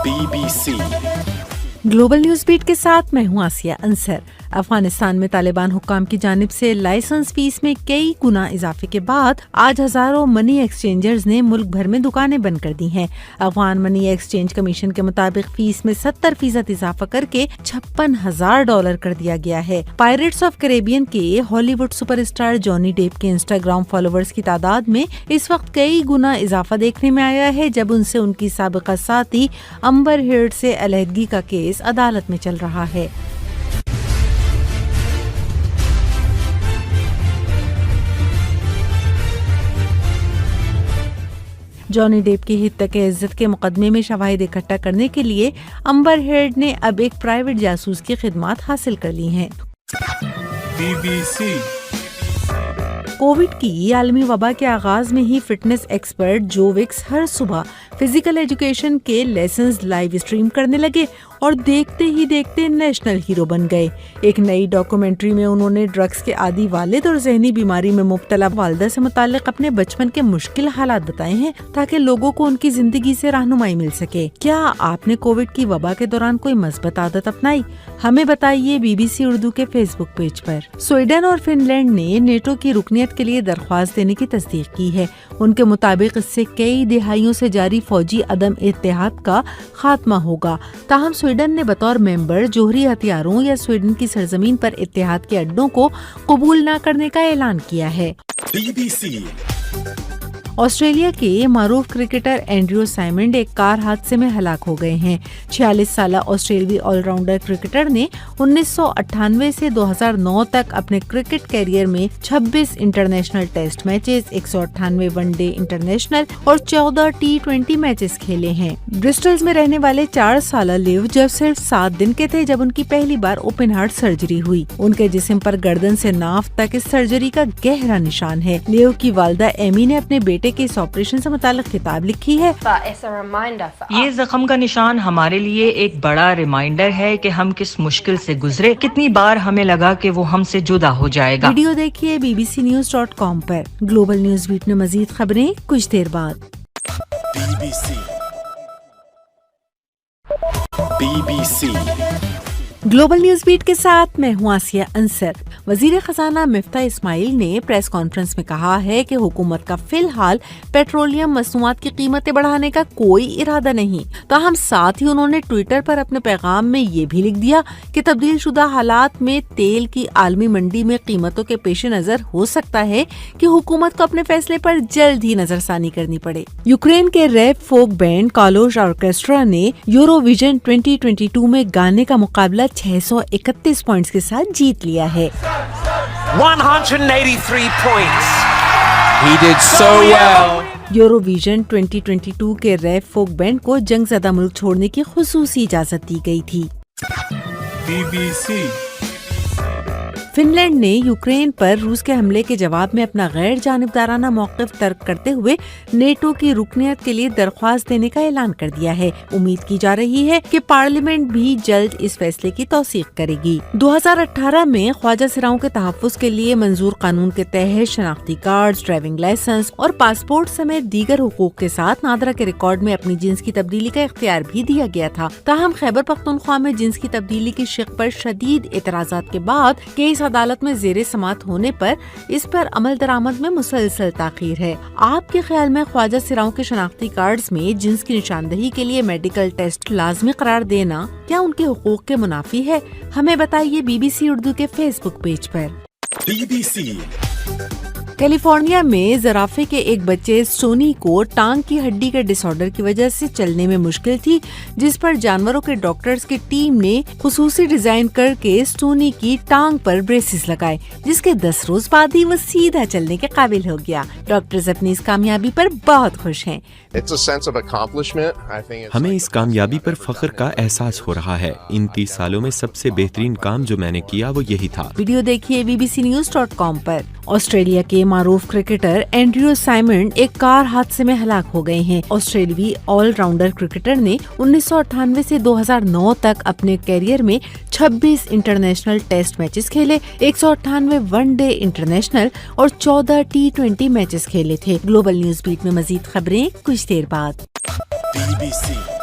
BBC global news beat के साथ मैं हूं आसिया अंसर। अफगानिस्तान में तालिबान हुक्काम की जानिब से लाइसेंस फीस में कई गुना इजाफे के बाद आज हजारों मनी एक्सचेंजर्स ने मुल्क भर में दुकानें बंद कर दी हैं। अफगान मनी एक्सचेंज कमीशन के मुताबिक फीस में 70% इजाफा करके $56,000 कर दिया गया है। पायरेट्स ऑफ कैरेबियन के हॉलीवुड सुपरस्टार जॉनी डेप के इंस्टाग्राम फॉलोवर्स की तादाद में इस वक्त कई गुना इजाफा देखने में आया है, जब उनसे उनकी साबिका साथी अम्बर हर्ड से अलहदगी का केस अदालत में चल रहा है। जॉनी डेप की हित्तक इज्जत के मुकदमे में शवाहिद इकट्ठा करने के लिए अम्बर हर्ड ने अब एक प्राइवेट जासूस की खिदमात हासिल कर ली हैं। BBC कोविड की आलमी वबा के आगाज में ही फिटनेस एक्सपर्ट जो विक्स हर सुबह फिजिकल एजुकेशन के लेसन्स लाइव स्ट्रीम करने लगे और देखते ही देखते नेशनल हीरो बन गए। एक नई डॉक्यूमेंट्री में उन्होंने ड्रग्स के आदी वालिद और जहनी बीमारी में मुब्तला वालिदा से मुताल्लिक अपने बचपन के मुश्किल हालात बताए हैं, ताकि लोगों को उनकी जिंदगी से रहनुमाई मिल सके। क्या आपने कोविड की वबा के दौरान कोई मस्बत आदत अपनाई? हमें बताइए BBC उर्दू के फेसबुक पेज पर। स्वीडन और फिनलैंड ने नेटो की रुकनियत के लिए दरख्वास्त देने की तस्दीक की है। उनके मुताबिक इससे कई दिहाइयों से जारी फौजी अदम इत्तेहाद का खात्मा होगा। ताहम स्वीडन ने बतौर मेंबर जोहरी हथियारों या स्वीडन की सरजमीन पर इत्तेहाद के अड्डों को कबूल न करने का ऐलान किया है। BBC ऑस्ट्रेलिया के मारूफ क्रिकेटर एंड्रयू साइमंड एक कार हादसे में हलाक हो गए हैं। 46 साला ऑस्ट्रेलियाई ऑलराउंडर क्रिकेटर ने 1998 से 2009 तक अपने क्रिकेट कैरियर में 26 international test matches, 198 one day international और 14 T20 मैचेस खेले हैं। ब्रिस्टल्स में रहने वाले 4 साला लिव जब सिर्फ 7 दिन के थे जब उनकी पहली बार ओपन हार्ट सर्जरी हुई। उनके जिस्म पर गर्दन से नाफ तक इस सर्जरी का गहरा निशान है। लिव की वालिदा एमी ने अपने बेटे के इस ऑपरेशन से मुताल्लिक किताब लिखी है। ये जख्म का निशान हमारे लिए एक बड़ा रिमाइंडर है कि हम किस मुश्किल से गुजरे। कितनी बार हमें लगा कि वो हमसे जुदा हो जाएगा। वीडियो देखिए bbcnews.com पर। ग्लोबल न्यूज बीट में मजीद खबरें कुछ देर बाद। BBC ग्लोबल न्यूज बीट के साथ मैं हूं आसिया अंसर। वजीर खजाना मिफ्ता इस्माइल ने प्रेस कॉन्फ्रेंस में कहा है कि हुकूमत का फिलहाल पेट्रोलियम मसनूआत की कीमतें बढ़ाने का कोई इरादा नहीं। ताहम साथ ही उन्होंने ट्विटर पर अपने पैगाम में ये भी लिख दिया कि तब्दील शुदा हालात में तेल की आलमी मंडी में कीमतों के पेश नजर हो सकता है कि हुकूमत को अपने फैसले पर जल्द ही नजरसानी करनी पड़े। यूक्रेन के रैप फोक बैंड कालोश ऑर्केस्ट्रा ने यूरोविजन 2022 में गाने का मुकाबला 631 पॉइंट्स के साथ जीत लिया है। 183 points. He did so well. Eurovision 2022 के रैप फोक बैंड को जंगज़दा मुल्क छोड़ने की खुसूसी इजाजत दी गई थी। BBC फिनलैंड ने यूक्रेन पर रूस के हमले के जवाब में अपना गैर जानिबदाराना मौक़िफ़ तर्क करते हुए नेटो की रुकनियत के लिए दरख्वास्त देने का ऐलान कर दिया है। उम्मीद की जा रही है कि पार्लियामेंट भी जल्द इस फैसले की तौसीक करेगी। 2018 में ख्वाजा सिराओं के तहफ़्फ़ुज़ के लिए मंजूर कानून के तहत शनाख्ती कार्ड, ड्राइविंग लाइसेंस और पासपोर्ट समेत दीगर हुकूक के साथ नादरा के रिकॉर्ड में अपनी जिन्स की तब्दीली का इख्तियार भी दिया गया था। ताहम खैबर पख्तूनख्वा में जिन्स की तब्दीली की शिक पर शदीद एतराज़ात के बाद केस अदालत में ज़ेरे समात होने पर इस पर अमल दरामद में मुसलसल ताख़ीर है। आपके ख्याल में ख्वाजा सिराओं के शनाख्ती कार्ड्स में जिन्स की निशानदही के लिए मेडिकल टेस्ट लाजमी करार देना क्या उनके हुकूक के मुनाफी है? हमें बताइए BBC उर्दू के फेसबुक पेज पर। BBC कैलिफोर्निया में ज़राफ़े के एक बच्चे सोनी को टांग की हड्डी के डिसऑर्डर की वजह से चलने में मुश्किल थी, जिस पर जानवरों के डॉक्टर्स की टीम ने खुसूसी डिजाइन करके सोनी की टांग पर ब्रेसेस लगाए, जिसके 10 रोज बाद ही वो सीधा चलने के काबिल हो गया। डॉक्टर्स अपनी इस कामयाबी पर बहुत खुश हैं। हमें इस कामयाबी पर फख्र का एहसास हो रहा है। इन 30 सालों में सबसे बेहतरीन काम जो मैंने किया वो यही था। वीडियो देखिए bbcnews.com पर। ऑस्ट्रेलिया के मारूफ क्रिकेटर एंड्रयू साइमंड एक कार हादसे में हलाक हो गए हैं। ऑस्ट्रेलियाई ऑलराउंडर क्रिकेटर ने 1998 से 2009 तक अपने कैरियर में 26 इंटरनेशनल टेस्ट मैचेस खेले, 198 वनडे इंटरनेशनल और 14 T20 मैचेस खेले थे। ग्लोबल न्यूज बीट में मजीद खबरें कुछ देर बाद। BBC